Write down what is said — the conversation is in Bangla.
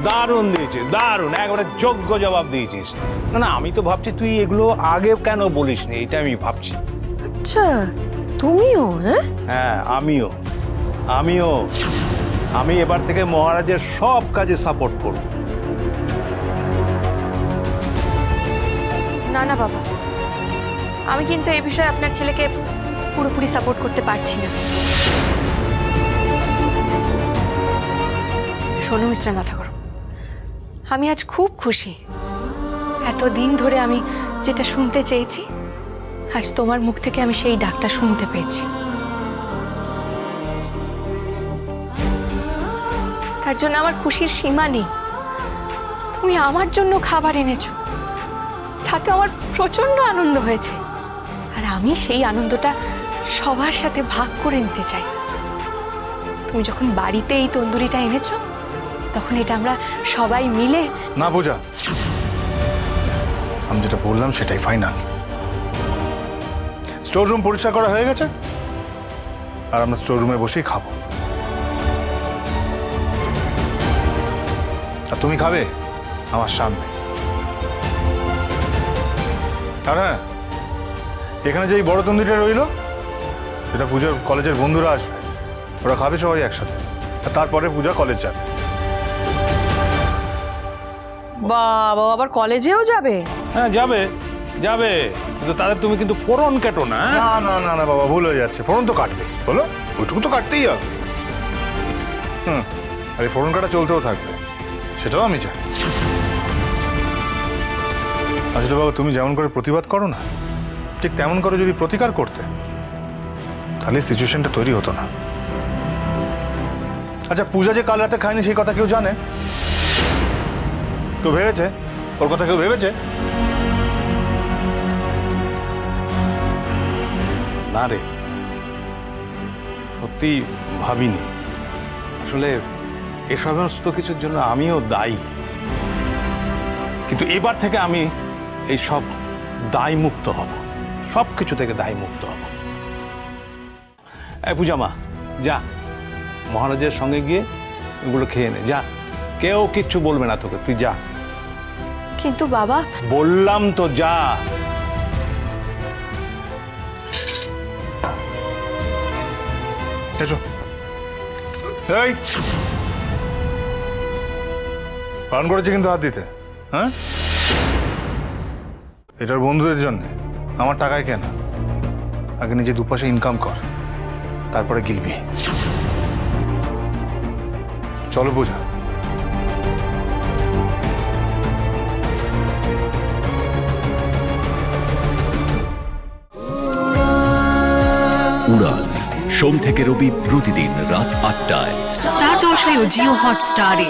দারুণ দিয়েছিস, দারুণ, একেবারে যোগ্য জবাব দিয়েছিস। না না, আমি তো ভাবছি তুই এগুলো আগে কেন বলিসনি, এটা আমি ভাবছি। আচ্ছা, তুমিও? হ্যাঁ হ্যাঁ, আমিও আমিও আমি এবার থেকে মহারাজের সব কাজে সাপোর্ট করব। না না বাবা, আমি কিন্তু এই বিষয়ে আপনার ছেলেকে পুরোপুরি সাপোর্ট করতে পারছি না। শোনো মিস্টার মাথাগরম, আমি আজ খুব খুশি। এতদিন ধরে আমি যেটা শুনতে চেয়েছি, আজ তোমার মুখ থেকে আমি সেই ডাকটা শুনতে পেয়েছি। তার জন্য আমার খুশির সীমা নেই। তুমি আমার জন্য খাবার এনেছো, তাতে আমার প্রচন্ড আনন্দ হয়েছে। আর আমি সেই আনন্দটা সবার সাথে ভাগ করে নিতে চাই। তুমি যখন বাড়িতে এই তন্দুরিটা এনেছো, তখন এটা আমরা সবাই মিলে। না পূজা, আমি যেটা বললাম সেটাই ফাইনাল। স্টোর রুম পরিষ্কার করা হয়ে গেছে, আর আমরা স্টোর রুমে বসেই খাবো। আর তুমি খাবে আমার সামনে। আর হ্যাঁ, এখানে যে এই বড় তন্দুরিটা রইল, এটা পূজার কলেজের বন্ধুরা আসবে, ওরা খাবে সবাই একসাথে। আর তারপরে পূজা কলেজ যাবে। বাবা, আবার কলেজেও যাবে? হ্যাঁ, যাবে যাবে, কিন্তু তাদের তুমি কিন্তু ফোড়ন কেটো না। না না না না বাবা, ভুল হয়ে যাচ্ছে। ফোড়ন তো কাটবে, বলো, ওইটুকু তো কাটতেই হবে। আর এই ফোড়ন কাটা চলতেও থাকবে, সেটাও আমি চাই। আসলে বাবা, তুমি যেমন করে প্রতিবাদ করো না, ঠিক তেমন করে যদি প্রতিকার করতে, তাহলে সিচুয়েশনটা তৈরি হতো না। আচ্ছা, পূজা যে কাল রাতে খায়নি সেই কথা কেউ জানে? কেউ ভেবেছে ওর কথা? কেউ ভেবেছে? না রে, সত্যি ভাবিনি। আসলে এ সমস্ত কিছুর জন্য আমিও দায়ী, কিন্তু এবার থেকে আমি এই সব দায় মুক্ত হব, সব কিছু থেকে দায় মুক্ত হব। এই পূজা মা, যা মহারাজের সঙ্গে গিয়ে এগুলো খেয়ে নে, যা। কেউ কিচ্ছু বলবে না তোকে, তুই যা। কিন্তু বাবা, বললাম তো যা। এসো। এই, পালন করেছে কিন্তু হাত দিতে। হ্যাঁ, এটার বন্ধুদের জন্য, আমার টাকায় কেন। আগে নিজে দুপাশে ইনকাম কর, তারপরে গিলবি। চলো পূজা। উড়ান সোম থেকে রবি প্রতিদিন রাত ৮টায় স্টার জলসায় ও জিও হটস্টারে।